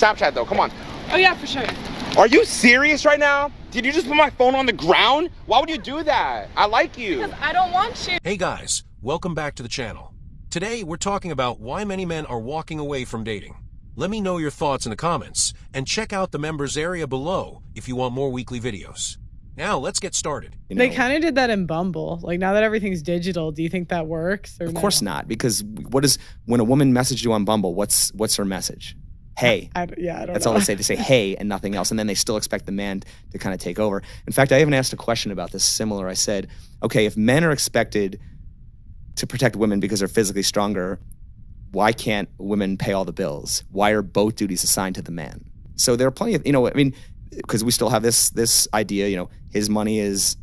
Snapchat though, come on. Oh yeah, for sure. Are you serious right now? Did you just put my phone on the ground? Why would you do that? I like you. Because I don't want you. Hey guys, welcome back to the channel. Today we're talking about why many men are walking away from dating. Let me know your thoughts in the comments, and check out the members area below if you want more weekly videos. Now let's get started. They kind of did that in Bumble. Like now that everything's digital, do you think that works? Or of course not, because when a woman messaged you on Bumble, what's her message? Hey. I don't That's know. all they say. They say hey and nothing else, and then they still expect the man to kind of take over. In fact, I even asked a question about this similar. I said, okay, if men are expected to protect women because they're physically stronger, why can't women pay all the bills? Why are both duties assigned to the man? So there are plenty of, I mean, because we still have this idea, his money is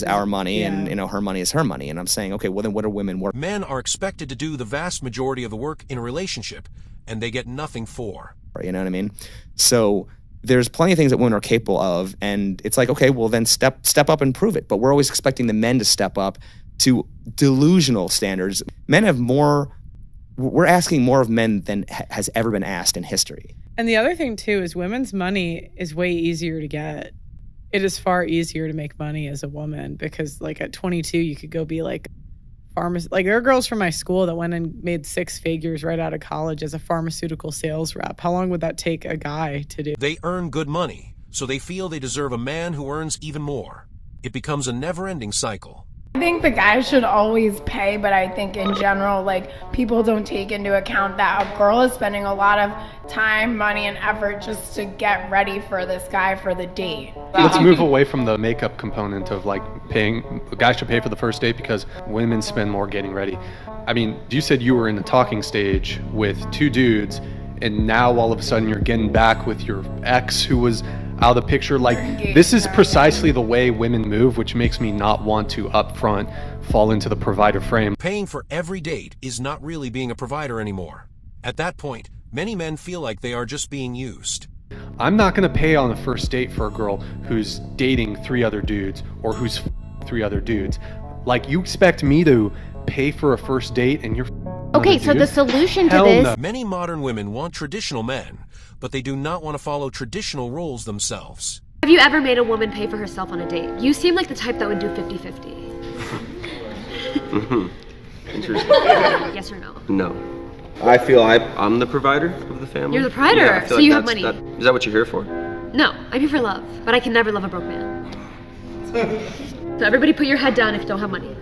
our money, Yeah. and her money is her money. And I'm saying, okay, well then what are women worth? Men are expected to do the vast majority of the work in a relationship, and they get nothing for. You know what I mean? So there's plenty of things that women are capable of, and it's like, okay, well then step up and prove it. But we're always expecting the men to step up to delusional standards. Men have more. We're asking more of men than has ever been asked in history. And the other thing too is women's money is way easier to get. It is far easier to make money as a woman because like at 22 you could go be like pharmacist. Like there are girls from my school that went and made 6 figures right out of college as a pharmaceutical sales rep. How long would that take a guy to do? They earn good money, so they feel they deserve a man who earns even more. It becomes a never-ending cycle. I think the guy should always pay, but I think in general, like, people don't take into account that a girl is spending a lot of time, money, and effort just to get ready for this guy for the date. Let's move away from the makeup component of like paying, guys should pay for the first date because women spend more getting ready. I mean, you said you were in the talking stage with 2 dudes, and now all of a sudden you're getting back with your ex who was out of the picture. Like, this is precisely the way women move, which makes me not want to up front fall into the provider frame. Paying for every date is not really being a provider anymore. At that point, many men feel like they are just being used. I'm not gonna pay on the first date for a girl who's dating 3 other dudes or who's 3 other dudes. Like, you expect me to pay for a first date and you're Okay, so the solution to Hell this... no. Many modern women want traditional men, but they do not want to follow traditional roles themselves. Have you ever made a woman pay for herself on a date? You seem like the type that would do 50-50. Interesting. Yes or no? No. I feel I'm the provider of the family. You're the provider, Yeah, I feel so like you have that's- money. Is that what you're here for? No, I'm here for love, but I can never love a broke man. So everybody put your head down if you don't have money.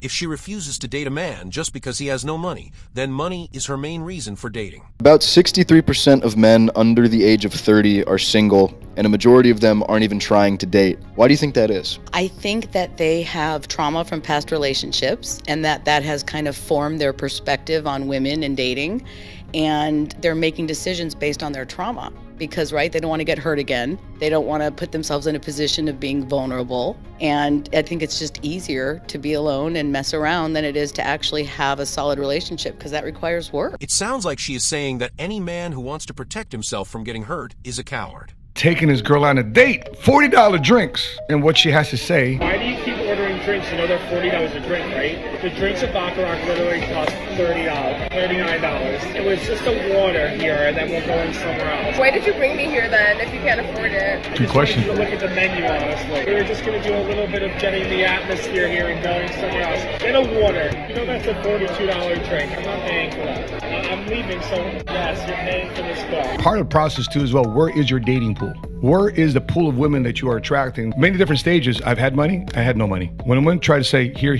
If she refuses to date a man just because he has no money, then money is her main reason for dating. About 63% of men under the age of 30 are single, and a majority of them aren't even trying to date. Why do you think that is? I think that they have trauma from past relationships, and that has kind of formed their perspective on women and dating, and they're making decisions based on their trauma. Because, right, they don't want to get hurt again. They don't want to put themselves in a position of being vulnerable. And I think it's just easier to be alone and mess around than it is to actually have a solid relationship, because that requires work. It sounds like she is saying that any man who wants to protect himself from getting hurt is a coward. Taking his girl on a date, $40 drinks, and what she has to say. Why do you keep ordering drinks? You know they're $40 a drink, right? The drinks at Baccarat literally cost $39. It was just a water here, and then we'll go in somewhere else. Why did you bring me here then if you can't afford it? Good question. Look at the menu, honestly. We were just going to do a little bit of getting the atmosphere here and going somewhere else. Get a water. You know that's a $42 drink. I'm not paying for that. I'm leaving, so yes, you're paying for this bill. Part of the process too as well, where is your dating pool? Where is the pool of women that you are attracting? Many different stages. I've had money, I had no money. When a woman tried to say here,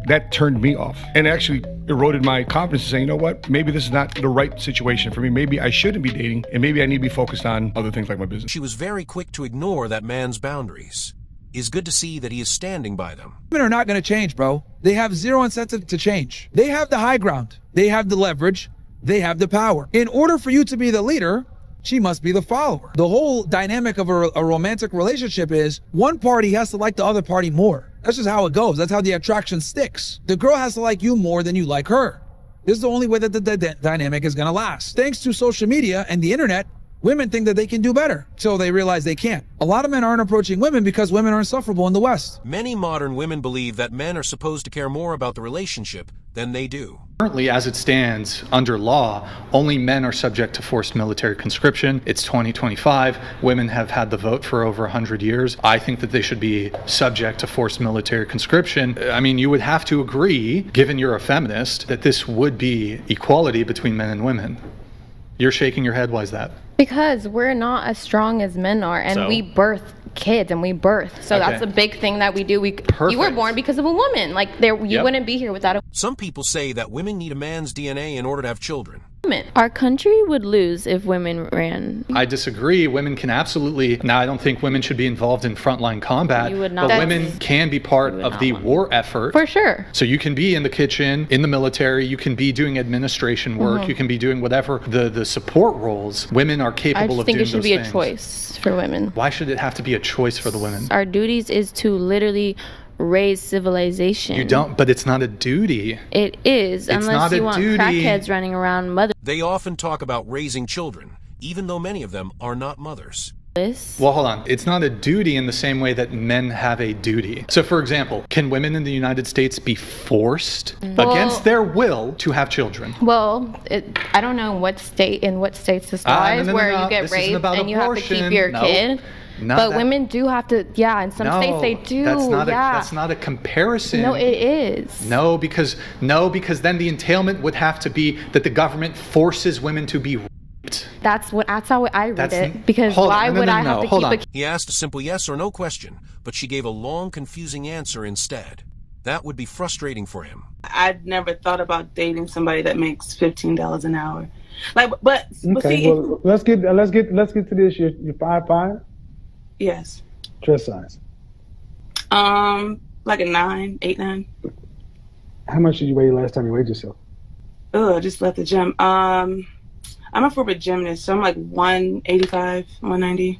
that turned me off and actually eroded my confidence, saying, you know what, maybe this is not the right situation for me. Maybe I shouldn't be dating, and maybe I need to be focused on other things like my business. She was very quick to ignore that man's boundaries. It's good to see that he is standing by them. Women are not going to change, bro. They have zero incentive to change. They have the high ground. They have the leverage. They have the power. In order for you to be the leader, she must be the follower. The whole dynamic of a romantic relationship is one party has to like the other party more. That's just how it goes. That's how the attraction sticks. The girl has to like you more than you like her. This is the only way that the dynamic is gonna last. Thanks to social media and the internet, women think that they can do better, so they realize they can't. A lot of men aren't approaching women because women are insufferable in the West. Many modern women believe that men are supposed to care more about the relationship than they do. Currently, as it stands under law, only men are subject to forced military conscription. It's 2025. Women have had the vote for over 100 years. I think that they should be subject to forced military conscription. I mean, you would have to agree, given you're a feminist, that this would be equality between men and women. You're shaking your head. Why is that? Because we're not as strong as men are, and we birth kids and we birth. So that's a big thing that we do. You were born because of a woman. Like you wouldn't be here without a Some people say that women need a man's DNA in order to have children. woman. Our country would lose if women ran. I disagree. Women can absolutely. Now, I don't think women should be involved in frontline combat, You would not. but That's- women can be part of the war effort. For sure. So you can be in the kitchen, in the military, you can be doing administration work, Mhm. you can be doing whatever the support roles. Women are I capable just of think doing it should those be things. a choice for women. Why should it have to be a choice for the women? Our duties is to literally raise civilization. You don't, but it's not a duty. It is, It's unless not you a want duty. crackheads running around mother. They often talk about raising children, even though many of them are not mothers. Well, hold on. It's not a duty in the same way that men have a duty. So, for example, can women in the United States be forced Well- against their will to have children? Well, I don't know what states this lies where you get This isn't raped about and you have to keep abortion. your No. kid. Not But that- women do have to, in some states they do. That's not yeah. a comparison. No, it is. No, because then the entailment would have to be that the government forces women to be raped. That's how I read That's- it. Because hold on. why No, would no, I no, have to hold keep on. a He asked a simple yes or no question, but she gave a long, confusing answer instead. That would be frustrating for him. I'd never thought about dating somebody that makes $15 an hour. But Okay, see, well, let's get to this. You're 5'5". yes, Dress size. like a 9, 8, 9. How much did you weigh last time you weighed yourself? Oh, I just left the gym. I'm a former gymnast, so I'm like 185, 190.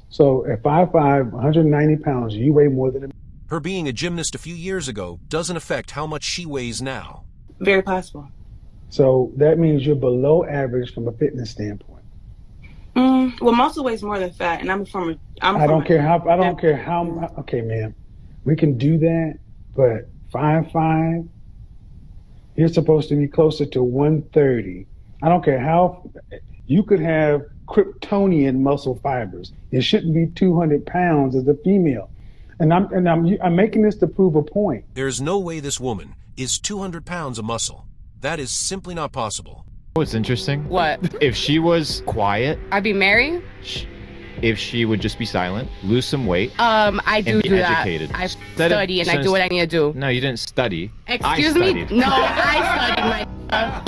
So at 5'5", 190 pounds, you weigh more than a Her being a gymnast a few years ago doesn't affect how much she weighs now. Very possible. So that means you're below average from a fitness standpoint. Well, muscle weighs more than fat, and I'm from. I don't care how. Okay, ma'am, we can do that, but 5'5", you're supposed to be closer to 130. I don't care how. You could have Kryptonian muscle fibers. It shouldn't be 200 pounds as a female. And I'm making this to prove a point. There's no way this woman is 200 pounds of muscle. That is simply not possible. What's interesting? What? If she was quiet, I'd be married. if she would just be silent, lose some weight, I do and be do educated. that. I Instead of- study and I do what I need to do. No, you didn't study. Excuse I me? studied. No, I studied my.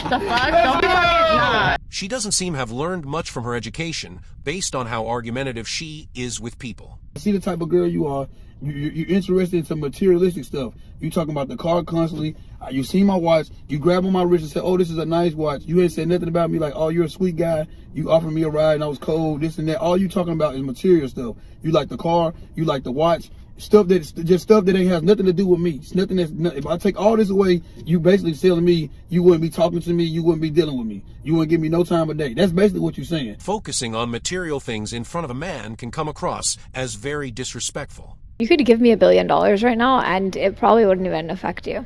The fuck? Don't be fucking. Nah. She doesn't seem to have learned much from her education based on how argumentative she is with people. I see the type of girl you are. You're interested in some materialistic stuff. You talking about the car constantly. You see my watch. You grab on my wrist and say, "Oh, this is a nice watch." You ain't said nothing about me like, "Oh, you're a sweet guy. You offered me a ride and I was cold." This and that. All you talking about is material stuff. You like the car. You like the watch. Stuff that ain't has nothing to do with me. It's nothing if I take all this away, you basically telling me you wouldn't be talking to me. You wouldn't be dealing with me. You wouldn't give me no time of day. That's basically what you're saying. Focusing on material things in front of a man can come across as very disrespectful. You could give me $1 billion right now and it probably wouldn't even affect you.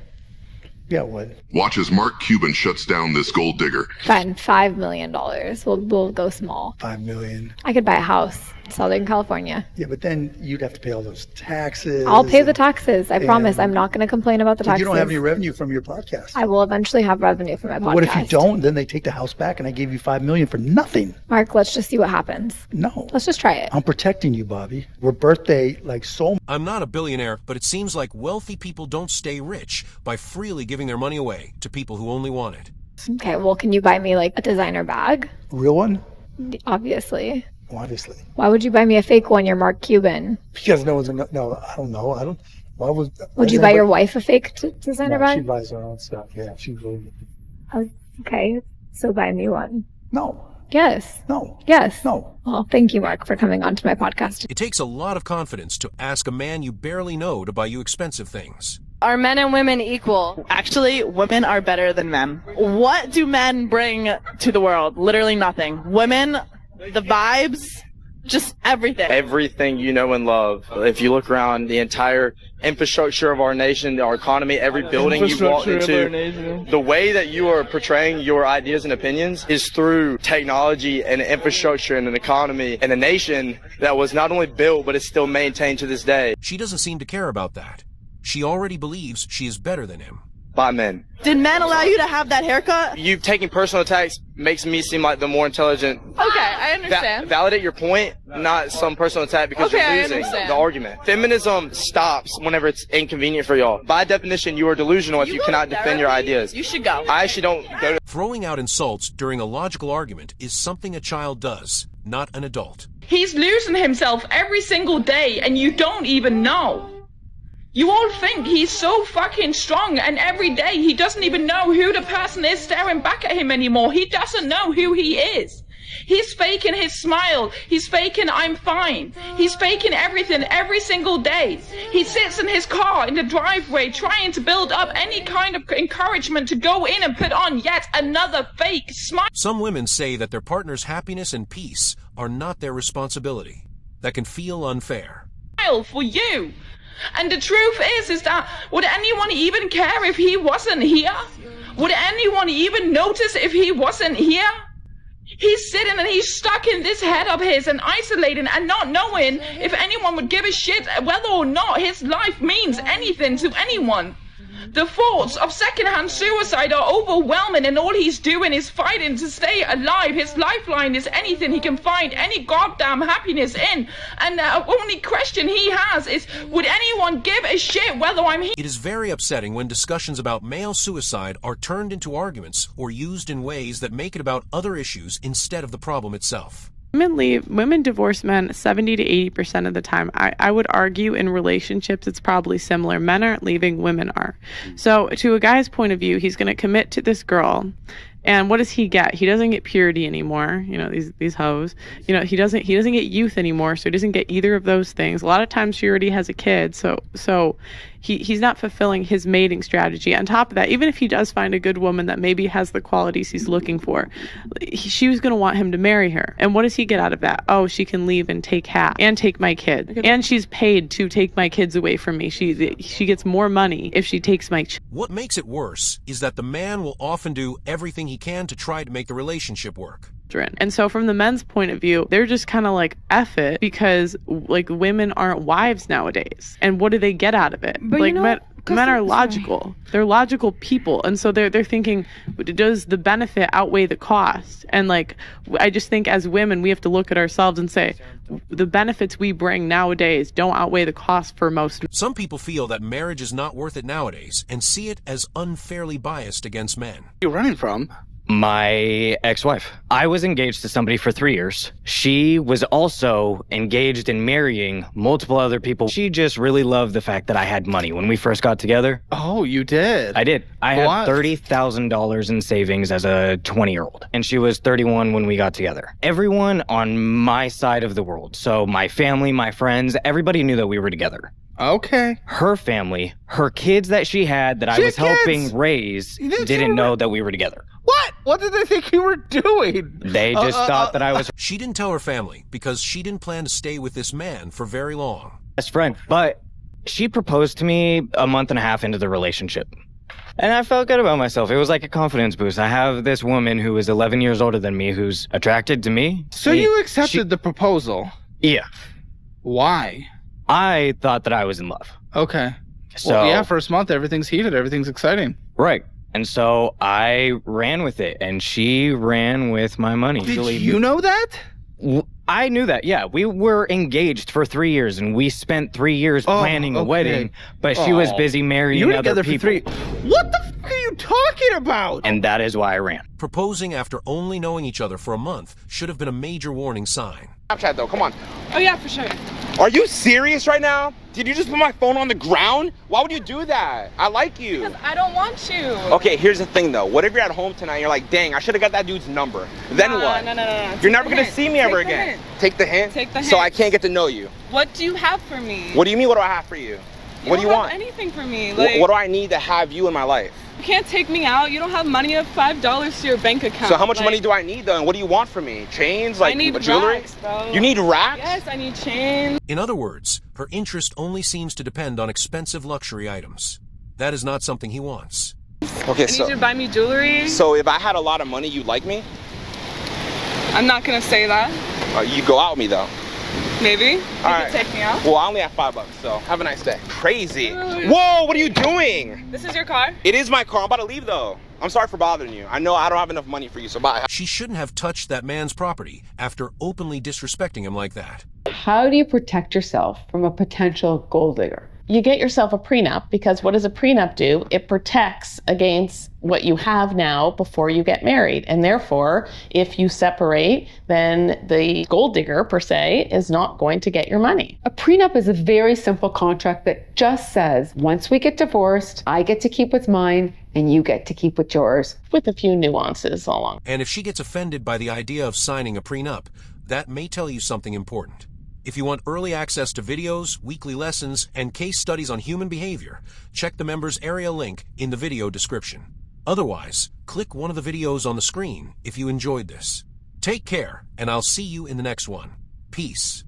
Yeah, it would. Watch as Mark Cuban shuts down this gold digger. Fine, $5 million. We'll go small. $5 million. I could buy a house in Southern California. Yeah, but then you'd have to pay all those taxes. I'll pay the taxes. I promise. and- I'm not going to complain about the But taxes. you don't have any revenue from your podcast. I will eventually have revenue from my podcast. What if you don't? Then they take the house back, and I gave you $5 million for nothing. Mark, let's just see what happens. No. Let's just try it. I'm protecting you, Bobby. We're birthday like so. I'm not a billionaire, but it seems like wealthy people don't stay rich by freely giving their money away to people who only want it. Okay, well, can you buy me like a designer bag? Real one? Obviously. Well, obviously. Why would you buy me a fake one? You're Mark Cuban. Because no one's gonna. No, I don't know. I don't. Why was? Would you buy your wife a fake designer No, bag? she buys her own stuff. Yeah, she really. Oh, okay, so buy me one. No. Yes. No. Yes. No. Well, thank you, Mark, for coming onto my podcast. It takes a lot of confidence to ask a man you barely know to buy you expensive things. Are men and women equal? Actually, women are better than men. What do men bring to the world? Literally nothing. Women, the vibes, Just everything. Everything you know and love. If you look around the entire infrastructure of our nation, our economy, every building you walk into, the way that you are portraying your ideas and opinions is through technology and infrastructure and an economy and a nation that was not only built, but is still maintained to this day. She doesn't seem to care about that. She already believes she is better than him. By men. Did men allow you to have that haircut? You taking personal attacks makes me seem like the more intelligent. Okay, I understand. Validate your point, not some personal attack because you're losing the argument. Feminism stops whenever it's inconvenient for y'all. By definition, you are delusional if you cannot defend your ideas. You should go. I actually don't go to... Throwing out insults during a logical argument is something a child does, not an adult. He's losing himself every single day and you don't even know. You all think he's so fucking strong, and every day he doesn't even know who the person is staring back at him anymore. He doesn't know who he is. He's faking his smile. He's faking I'm fine. He's faking everything every single day. He sits in his car in the driveway trying to build up any kind of encouragement to go in and put on yet another fake smile. Some women say that their partner's happiness and peace are not their responsibility. That can feel unfair. For you. And the truth is that would anyone even care if he wasn't here? Would anyone even notice if he wasn't here? He's sitting and he's stuck in this head of his and isolating and not knowing if anyone would give a shit whether or not his life means anything to anyone. The thoughts of secondhand suicide are overwhelming, and all he's doing is fighting to stay alive. His lifeline is anything he can find any goddamn happiness in. And the only question he has is, would anyone give a shit whether I'm here? It is very upsetting when discussions about male suicide are turned into arguments or used in ways that make it about other issues instead of the problem itself. Women divorce men 70 to 80% of the time. I would argue in relationships it's probably similar. Men aren't leaving, women are. So to a guy's point of view, he's going to commit to this girl. And what does he get? He doesn't get purity anymore. You know, these hoes. You know, he doesn't get youth anymore, so he doesn't get either of those things. A lot of times she already has a kid, so he's not fulfilling his mating strategy. On top of that, even if he does find a good woman that maybe has the qualities he's looking for, she was going to want him to marry her. And what does he get out of that? Oh, she can leave and take half and take my kid. And she's paid to take my kids away from me. She gets more money if she takes my What makes it worse is that the man will often do everything he can to try to make the relationship work. And so from the men's point of view, they're just kind of like, F it, because like women aren't wives nowadays. And what do they get out of it? But like you know, men are logical. They're logical people. And so they're thinking, does the benefit outweigh the cost? And like, I just think as women, we have to look at ourselves and say, the benefits we bring nowadays don't outweigh the cost for most. Some people feel that marriage is not worth it nowadays and see it as unfairly biased against men. You're running from? My ex-wife. I was engaged to somebody for 3 years. She was also engaged and marrying multiple other people. She just really loved the fact that I had money when we first got together. Oh, you did? I did. I had $30,000 in savings as a 20-year-old, and she was 31 when we got together. Everyone on my side of the world, so my family, my friends, everybody knew that we were together. Okay. Her family, her kids that she had that I was helping raise, didn't know that we were together. What? What did they think you were doing? They just thought that I was... She didn't tell her family because she didn't plan to stay with this man for very long. Best friend. But she proposed to me a month and a half into the relationship. And I felt good about myself. It was like a confidence boost. I have this woman who is 11 years older than me who's attracted to me. So you accepted the proposal? Yeah. Why? I thought that I was in love. Okay. So, well, yeah, first month, everything's heated, everything's exciting. Right. And so I ran with it, and she ran with my money. Did you know that? I knew that, yeah. We were engaged for 3 years, and we spent 3 years planning a wedding, but she was busy marrying other people. What the fuck are you talking about? And that is why I ran. Proposing after only knowing each other for a month should have been a major warning sign. Snapchat though, come on. Oh yeah, for sure. Are you serious right now? Did you just put my phone on the ground? Why would you do that? I like you. Because I don't want to. Okay, here's the thing though. What if you're at home tonight and you're like, dang, I should have got that dude's number. Then what? No. You're never gonna see me ever again. Take the hint? Take the hint. So I can't get to know you. What do you have for me? What do you mean, what do I have for you? What do you want? Anything for me. What do I need to have you in my life? You can't take me out. You don't have money of $5 to your bank account. So how much money do I need though? And what do you want from me? Chains? Like I need jewelry? racks, bro. You need racks? Yes, I need chains. In other words, her interest only seems to depend on expensive luxury items. That is not something he wants. Okay, I need you to buy me jewelry. So if I had a lot of money, you'd like me? I'm not gonna say that. You go out with me though. Maybe. You Alright. could take me out. Well, I only have $5, so have a nice day. Crazy. Whoa, what are you doing? This is your car? It is my car. I'm about to leave though. I'm sorry for bothering you. I know I don't have enough money for you, so bye. She shouldn't have touched that man's property after openly disrespecting him like that. How do you protect yourself from a potential gold digger? You get yourself a prenup, because what does a prenup do? It protects against what you have now before you get married. And therefore, if you separate, then the gold digger, per se, is not going to get your money. A prenup is a very simple contract that just says, once we get divorced, I get to keep what's mine and you get to keep what's yours. With a few nuances along. And if she gets offended by the idea of signing a prenup, that may tell you something important. If you want early access to videos, weekly lessons, and case studies on human behavior, check the members area link in the video description. Otherwise, click one of the videos on the screen if you enjoyed this. Take care, and I'll see you in the next one. Peace.